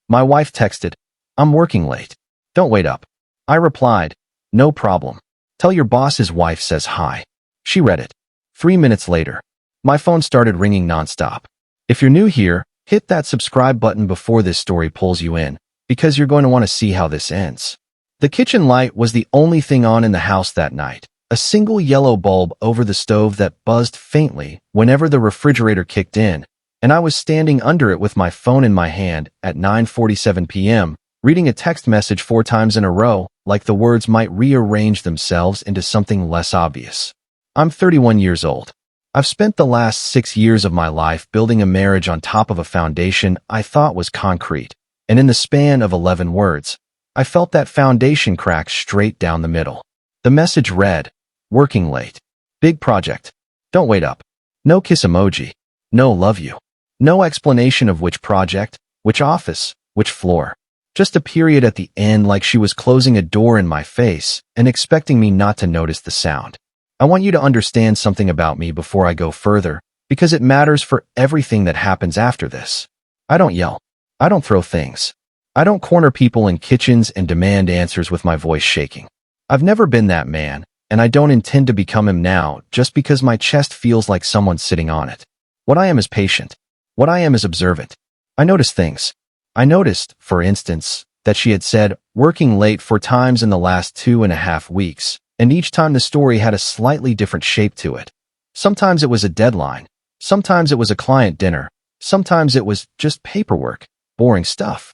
My wife texted, "I'm working late. Don't wait up." I replied, "No problem. Tell your boss his wife says hi." She read it. 3 minutes later, my phone started ringing nonstop. If you're new here, hit that subscribe button before this story pulls you in, because you're going to want to see how this ends. The kitchen light was the only thing on in the house that night, a single yellow bulb over the stove that buzzed faintly whenever the refrigerator kicked in, and I was standing under it with my phone in my hand at 9:47 p.m., reading a text message 4 times in a row, like the words might rearrange themselves into something less obvious. I'm 31 years old. I've spent the last 6 years of my life building a marriage on top of a foundation I thought was concrete, and in the span of 11 words, I felt that foundation crack straight down the middle. The message read, "Working late. Big project. Don't wait up." No kiss emoji. No love you. No explanation of which project, which office, which floor. Just a period at the end, like she was closing a door in my face and expecting me not to notice the sound. I want you to understand something about me before I go further, because it matters for everything that happens after this. I don't yell. I don't throw things. I don't corner people in kitchens and demand answers with my voice shaking. I've never been that man, and I don't intend to become him now just because my chest feels like someone's sitting on it. What I am is patient. What I am is observant. I notice things. I noticed, for instance, that she had said working late 4 times in the last 2.5 weeks, and each time the story had a slightly different shape to it. Sometimes it was a deadline. Sometimes it was a client dinner. Sometimes it was just paperwork, boring stuff.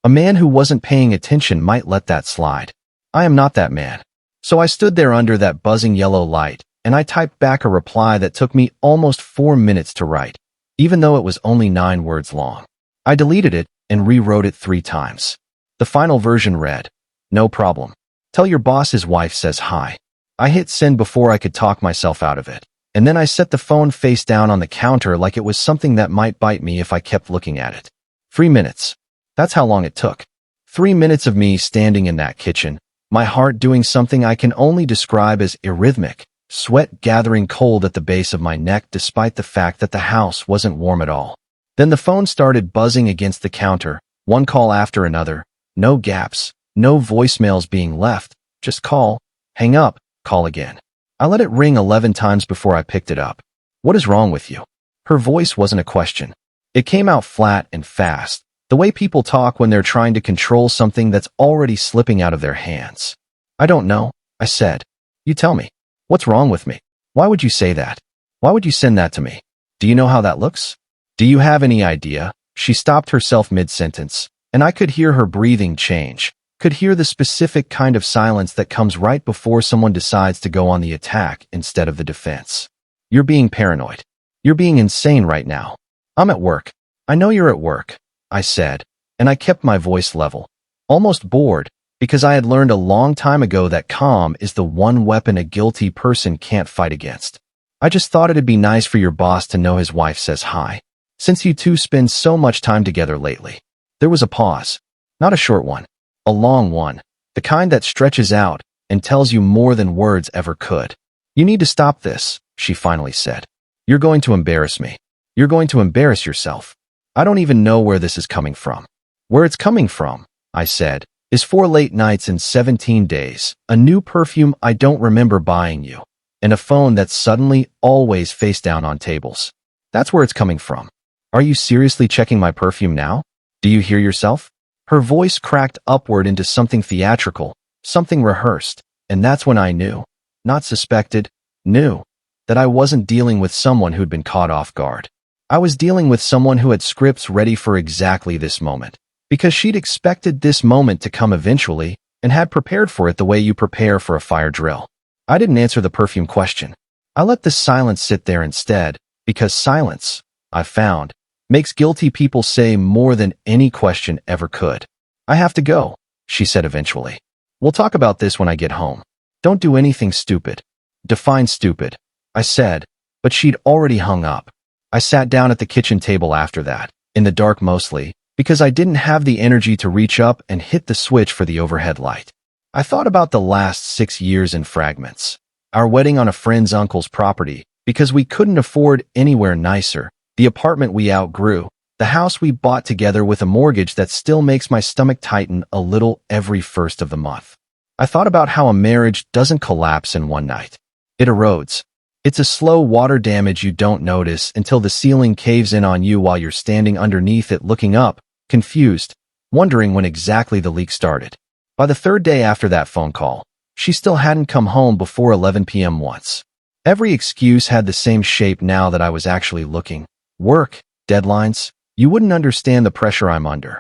A man who wasn't paying attention might let that slide. I am not that man. So I stood there under that buzzing yellow light, and I typed back a reply that took me almost 4 minutes to write, even though it was only 9 words long. I deleted it and rewrote it 3 times. The final version read, "No problem. Tell your boss his wife says hi." I hit send before I could talk myself out of it, and then I set the phone face down on the counter like it was something that might bite me if I kept looking at it. 3 minutes. That's how long it took. 3 minutes of me standing in that kitchen, my heart doing something I can only describe as arrhythmic, sweat gathering cold at the base of my neck despite the fact that the house wasn't warm at all. Then the phone started buzzing against the counter, one call after another, no gaps, no voicemails being left, just call, hang up, call again. I let it ring 11 times before I picked it up. "What is wrong with you?" Her voice wasn't a question. It came out flat and fast, the way people talk when they're trying to control something that's already slipping out of their hands. "I don't know," I said. "You tell me. What's wrong with me? Why would you say that? Why would you send that to me? Do you know how that looks? Do you have any idea?" She stopped herself mid-sentence, and I could hear her breathing change, could hear the specific kind of silence that comes right before someone decides to go on the attack instead of the defense. "You're being paranoid. You're being insane right now." "I'm at work." "I know you're at work," I said, and I kept my voice level, almost bored, because I had learned a long time ago that calm is the one weapon a guilty person can't fight against. "I just thought it'd be nice for your boss to know his wife says hi, since you two spend so much time together lately." There was a pause. Not a short one. A long one. The kind that stretches out and tells you more than words ever could. "You need to stop this," she finally said. "You're going to embarrass me. You're going to embarrass yourself. I don't even know where this is coming from." "Where it's coming from," I said, "is 4 late nights in 17 days, a new perfume I don't remember buying you, and a phone that's suddenly always face down on tables. That's where it's coming from. Are you seriously checking my perfume now? Do you hear yourself?" Her voice cracked upward into something theatrical, something rehearsed, and that's when I knew, not suspected, knew, that I wasn't dealing with someone who'd been caught off guard. I was dealing with someone who had scripts ready for exactly this moment, because she'd expected this moment to come eventually and had prepared for it the way you prepare for a fire drill. I didn't answer the perfume question. I let the silence sit there instead, because silence, I found, makes guilty people say more than any question ever could. "I have to go," she said eventually. "We'll talk about this when I get home. Don't do anything stupid." "Define stupid," I said, but she'd already hung up. I sat down at the kitchen table after that, in the dark mostly, because I didn't have the energy to reach up and hit the switch for the overhead light. I thought about the last 6 years in fragments. Our wedding on a friend's uncle's property, because we couldn't afford anywhere nicer, the apartment we outgrew, The house we bought together with a mortgage that still makes my stomach tighten a little every first of the month. I thought about how a marriage doesn't collapse in one night. It erodes. It's a slow water damage you don't notice until the ceiling caves in on you while you're standing underneath it looking up, confused, wondering when exactly the leak started. By the third day after that phone call, she still hadn't come home before 11 p.m. once. Every excuse had the same shape now that I was actually looking. Work, deadlines. You wouldn't understand the pressure I'm under.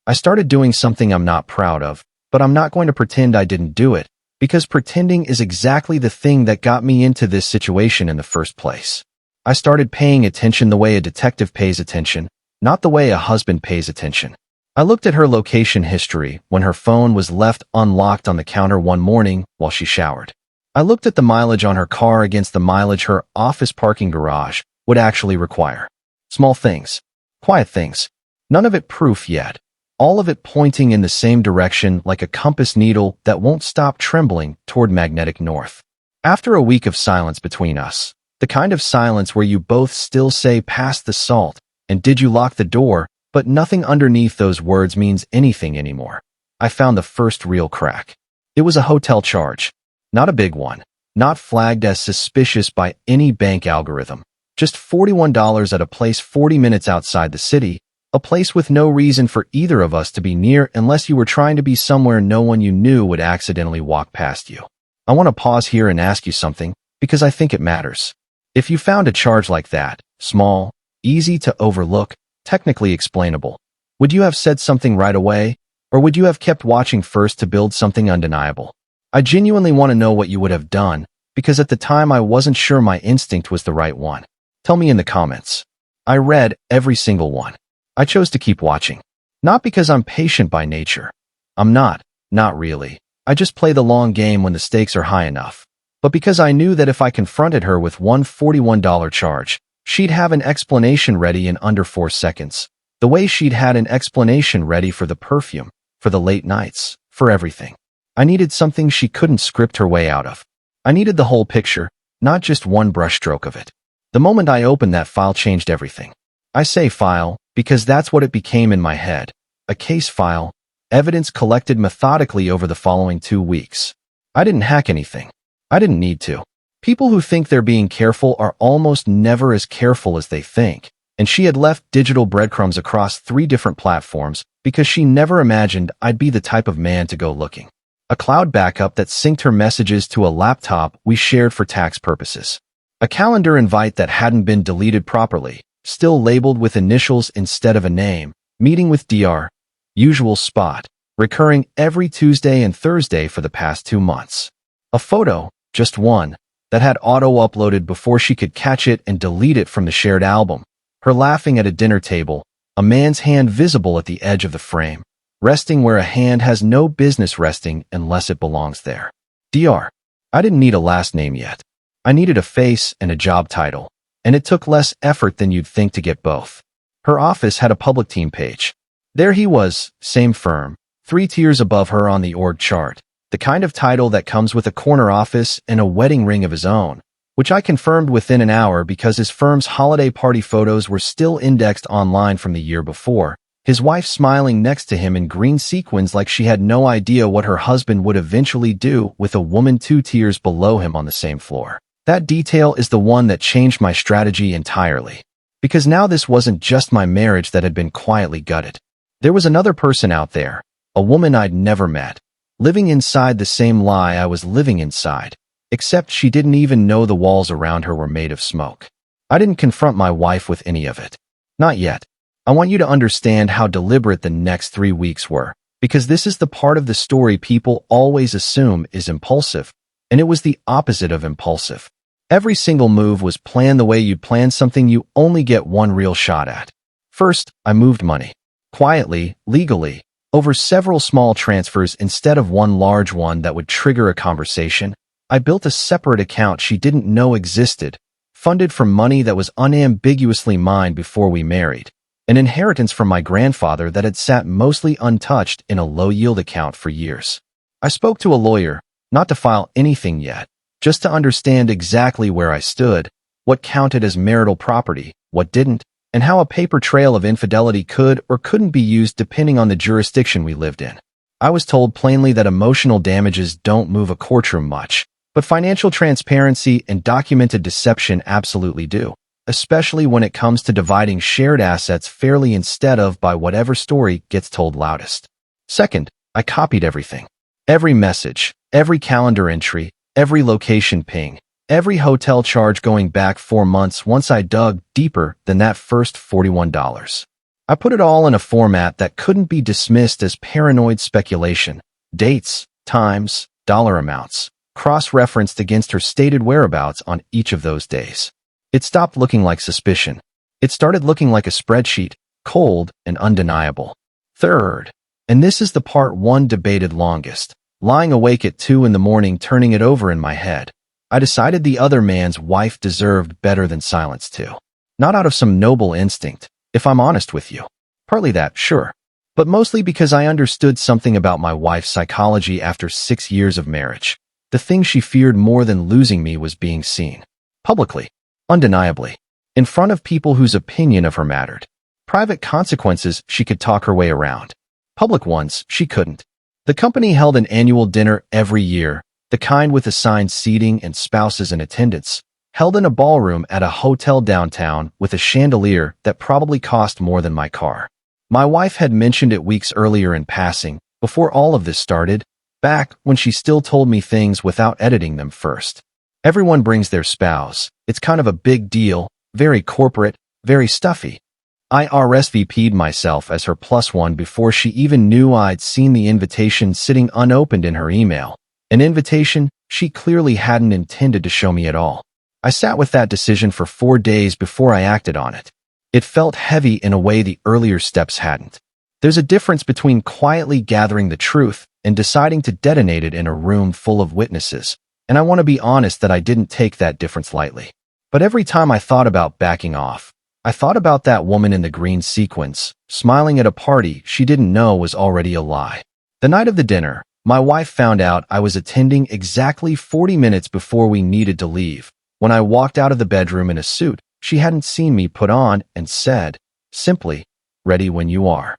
I started doing something I'm not proud of, but I'm not going to pretend I didn't do it, because pretending is exactly the thing that got me into this situation in the first place. I started paying attention the way a detective pays attention, not the way a husband pays attention. I looked at her location history when her phone was left unlocked on the counter one morning while she showered. I looked at the mileage on her car against the mileage her office parking garage would actually require. Small things. Quiet things. None of it proof yet. All of it pointing in the same direction like a compass needle that won't stop trembling toward magnetic north. After a week of silence between us, the kind of silence where you both still say past the salt and did you lock the door, but nothing underneath those words means anything anymore, I found the first real crack. It was a hotel charge. Not a big one. Not flagged as suspicious by any bank algorithm. Just $41 at a place 40 minutes outside the city, a place with no reason for either of us to be near unless you were trying to be somewhere no one you knew would accidentally walk past you. I want to pause here and ask you something, because I think it matters. If you found a charge like that, small, easy to overlook, technically explainable, would you have said something right away, or would you have kept watching first to build something undeniable? I genuinely want to know what you would have done, because at the time I wasn't sure my instinct was the right one. Tell me in the comments. I read every single one. I chose to keep watching. Not because I'm patient by nature. I'm not really. I just play the long game when the stakes are high enough. But because I knew that if I confronted her with one $41 charge, she'd have an explanation ready in under 4 seconds. The way she'd had an explanation ready for the perfume, for the late nights, for everything. I needed something she couldn't script her way out of. I needed the whole picture, not just one brushstroke of it. The moment I opened that file changed everything. I say file, because that's what it became in my head. A case file, evidence collected methodically over the following 2 weeks. I didn't hack anything. I didn't need to. People who think they're being careful are almost never as careful as they think, and she had left digital breadcrumbs across 3 different platforms because she never imagined I'd be the type of man to go looking. A cloud backup that synced her messages to a laptop we shared for tax purposes. A calendar invite that hadn't been deleted properly, still labeled with initials instead of a name, meeting with DR, usual spot, recurring every Tuesday and Thursday for the past 2 months. A photo, just one, that had auto-uploaded before she could catch it and delete it from the shared album. Her laughing at a dinner table, a man's hand visible at the edge of the frame, resting where a hand has no business resting unless it belongs there. DR. I didn't need a last name yet. I needed a face and a job title, and it took less effort than you'd think to get both. Her office had a public team page. There he was, same firm, 3 tiers above her on the org chart, the kind of title that comes with a corner office and a wedding ring of his own, which I confirmed within an hour because his firm's holiday party photos were still indexed online from the year before, his wife smiling next to him in green sequins like she had no idea what her husband would eventually do with a woman 2 tiers below him on the same floor. That detail is the one that changed my strategy entirely. Because now this wasn't just my marriage that had been quietly gutted. There was another person out there, a woman I'd never met, living inside the same lie I was living inside, except she didn't even know the walls around her were made of smoke. I didn't confront my wife with any of it. Not yet. I want you to understand how deliberate the next 3 weeks were, because this is the part of the story people always assume is impulsive, and it was the opposite of impulsive. Every single move was planned the way you'd plan something you only get one real shot at. First, I moved money. Quietly, legally, over several small transfers instead of one large one that would trigger a conversation. I built a separate account she didn't know existed, funded from money that was unambiguously mine before we married, an inheritance from my grandfather that had sat mostly untouched in a low-yield account for years. I spoke to a lawyer, not to file anything yet, just to understand exactly where I stood, what counted as marital property, what didn't, and how a paper trail of infidelity could or couldn't be used depending on the jurisdiction we lived in. I was told plainly that emotional damages don't move a courtroom much, but financial transparency and documented deception absolutely do, especially when it comes to dividing shared assets fairly instead of by whatever story gets told loudest. Second, I copied everything. Every message, every calendar entry, every location ping, every hotel charge going back 4 months once I dug deeper than that first $41. I put it all in a format that couldn't be dismissed as paranoid speculation. Dates, times, dollar amounts, cross-referenced against her stated whereabouts on each of those days. It stopped looking like suspicion. It started looking like a spreadsheet, cold and undeniable. Third, and this is the part one debated longest, lying awake at 2 in the morning turning it over in my head. I decided the other man's wife deserved better than silence too. Not out of some noble instinct, if I'm honest with you. Partly that, sure. But mostly because I understood something about my wife's psychology after 6 years of marriage. The thing she feared more than losing me was being seen. Publicly. Undeniably. In front of people whose opinion of her mattered. Private consequences she could talk her way around. Public ones she couldn't. The company held an annual dinner every year, the kind with assigned seating and spouses in attendance, held in a ballroom at a hotel downtown with a chandelier that probably cost more than my car. My wife had mentioned it weeks earlier in passing, before all of this started, back when she still told me things without editing them first. Everyone brings their spouse. It's kind of a big deal, very corporate, very stuffy. I RSVP'd myself as her +1 before she even knew I'd seen the invitation sitting unopened in her email. An invitation she clearly hadn't intended to show me at all. I sat with that decision for 4 days before I acted on it. It felt heavy in a way the earlier steps hadn't. There's a difference between quietly gathering the truth and deciding to detonate it in a room full of witnesses, and I want to be honest that I didn't take that difference lightly. But every time I thought about backing off, I thought about that woman in the green sequins, smiling at a party she didn't know was already a lie. The night of the dinner, my wife found out I was attending exactly 40 minutes before we needed to leave. When I walked out of the bedroom in a suit she hadn't seen me put on and said, simply, "Ready when you are."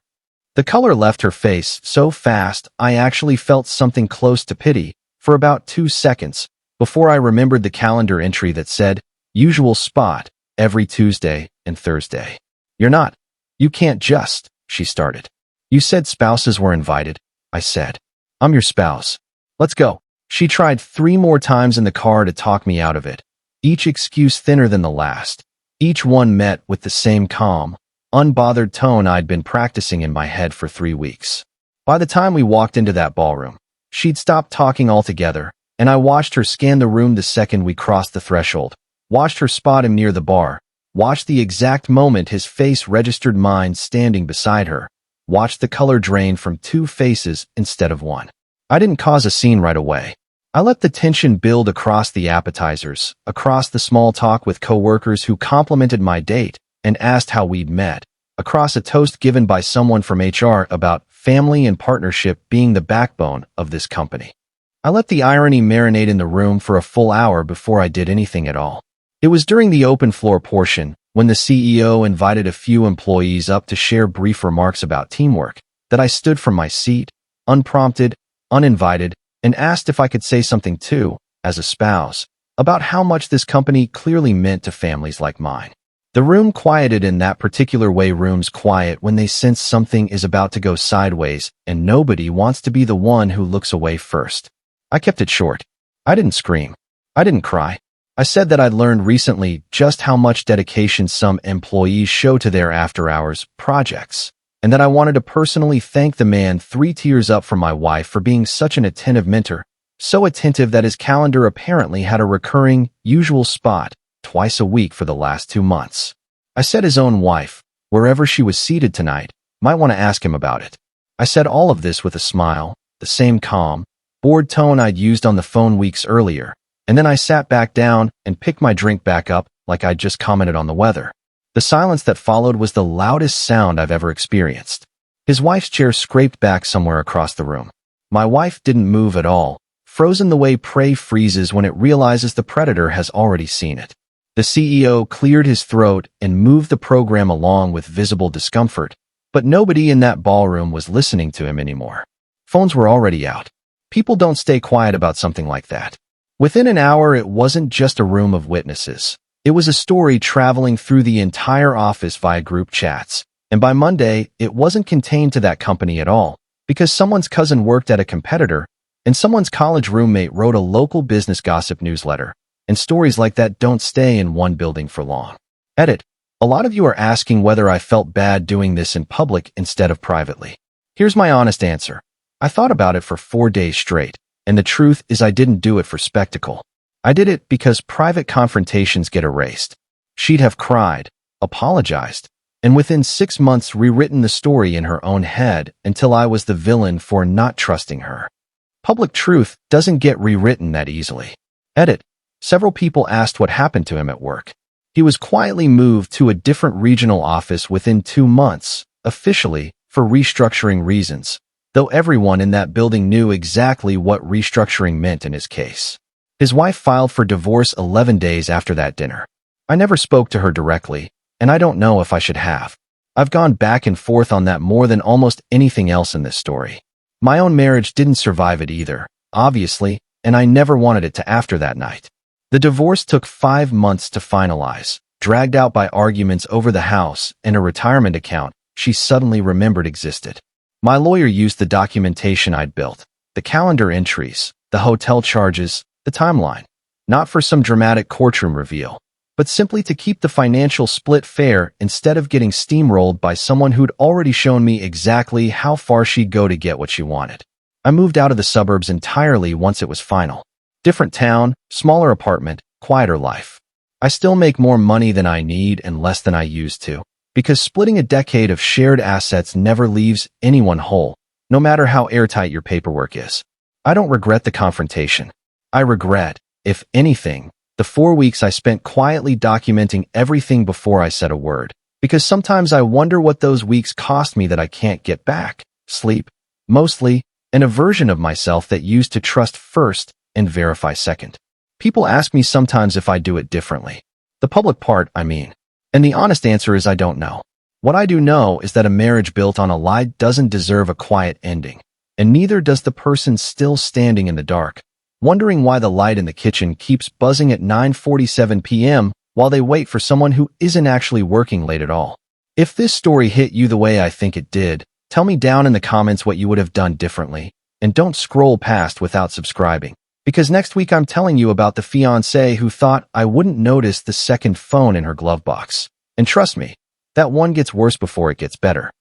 The color left her face so fast I actually felt something close to pity for about 2 seconds before I remembered the calendar entry that said, "Usual spot, every Tuesday and Thursday." "You're not. You can't just," she started. "You said spouses were invited," I said. "I'm your spouse. Let's go." She tried 3 more times in the car to talk me out of it, each excuse thinner than the last. Each one met with the same calm, unbothered tone I'd been practicing in my head for 3 weeks. By the time we walked into that ballroom, she'd stopped talking altogether, and I watched her scan the room the second we crossed the threshold, watched her spot him near the bar, watched the exact moment his face registered mine standing beside her, watched the color drain from 2 faces instead of 1. I didn't cause a scene right away. I let the tension build across the appetizers, across the small talk with coworkers who complimented my date and asked how we'd met, across a toast given by someone from HR about family and partnership being the backbone of this company. I let the irony marinate in the room for a full hour before I did anything at all. It was during the open floor portion, when the CEO invited a few employees up to share brief remarks about teamwork, that I stood from my seat, unprompted, uninvited, and asked if I could say something too, as a spouse, about how much this company clearly meant to families like mine. The room quieted in that particular way rooms quiet when they sense something is about to go sideways, and nobody wants to be the one who looks away first. I kept it short. I didn't scream. I didn't cry. I said that I'd learned recently just how much dedication some employees show to their after-hours projects, and that I wanted to personally thank the man 3 tiers up from my wife for being such an attentive mentor, so attentive that his calendar apparently had a recurring, usual spot twice a week for the last 2 months. I said his own wife, wherever she was seated tonight, might want to ask him about it. I said all of this with a smile, the same calm, bored tone I'd used on the phone weeks earlier, and then I sat back down and picked my drink back up like I'd just commented on the weather. The silence that followed was the loudest sound I've ever experienced. His wife's chair scraped back somewhere across the room. My wife didn't move at all, frozen the way prey freezes when it realizes the predator has already seen it. The CEO cleared his throat and moved the program along with visible discomfort, but nobody in that ballroom was listening to him anymore. Phones were already out. People don't stay quiet about something like that. Within an hour, it wasn't just a room of witnesses. It was a story traveling through the entire office via group chats. And by Monday, it wasn't contained to that company at all, because someone's cousin worked at a competitor, and someone's college roommate wrote a local business gossip newsletter. And stories like that don't stay in one building for long. Edit. A lot of you are asking whether I felt bad doing this in public instead of privately. Here's my honest answer. I thought about it for 4 days straight, and the truth is I didn't do it for spectacle. I did it because private confrontations get erased. She'd have cried, apologized, and within 6 months rewritten the story in her own head until I was the villain for not trusting her. Public truth doesn't get rewritten that easily. Edit. Several people asked what happened to him at work. He was quietly moved to a different regional office within 2 months, officially, for restructuring reasons, though everyone in that building knew exactly what restructuring meant in his case. His wife filed for divorce 11 days after that dinner. I never spoke to her directly, and I don't know if I should have. I've gone back and forth on that more than almost anything else in this story. My own marriage didn't survive it either, obviously, and I never wanted it to after that night. The divorce took 5 months to finalize, dragged out by arguments over the house and a retirement account she suddenly remembered existed. My lawyer used the documentation I'd built, the calendar entries, the hotel charges, the timeline, not for some dramatic courtroom reveal, but simply to keep the financial split fair instead of getting steamrolled by someone who'd already shown me exactly how far she'd go to get what she wanted. I moved out of the suburbs entirely once it was final. Different town, smaller apartment, quieter life. I still make more money than I need and less than I used to, because splitting a decade of shared assets never leaves anyone whole, no matter how airtight your paperwork is. I don't regret the confrontation. I regret, if anything, the 4 weeks I spent quietly documenting everything before I said a word, because sometimes I wonder what those weeks cost me that I can't get back. Sleep, mostly, and a version of myself that used to trust first and verify second. People ask me sometimes if I do it differently. The public part, I mean. And the honest answer is I don't know. What I do know is that a marriage built on a lie doesn't deserve a quiet ending, and neither does the person still standing in the dark, wondering why the light in the kitchen keeps buzzing at 9:47 p.m. while they wait for someone who isn't actually working late at all. If this story hit you the way I think it did, tell me down in the comments what you would have done differently, and don't scroll past without subscribing. Because next week I'm telling you about the fiancé who thought I wouldn't notice the second phone in her glove box. And trust me, that one gets worse before it gets better.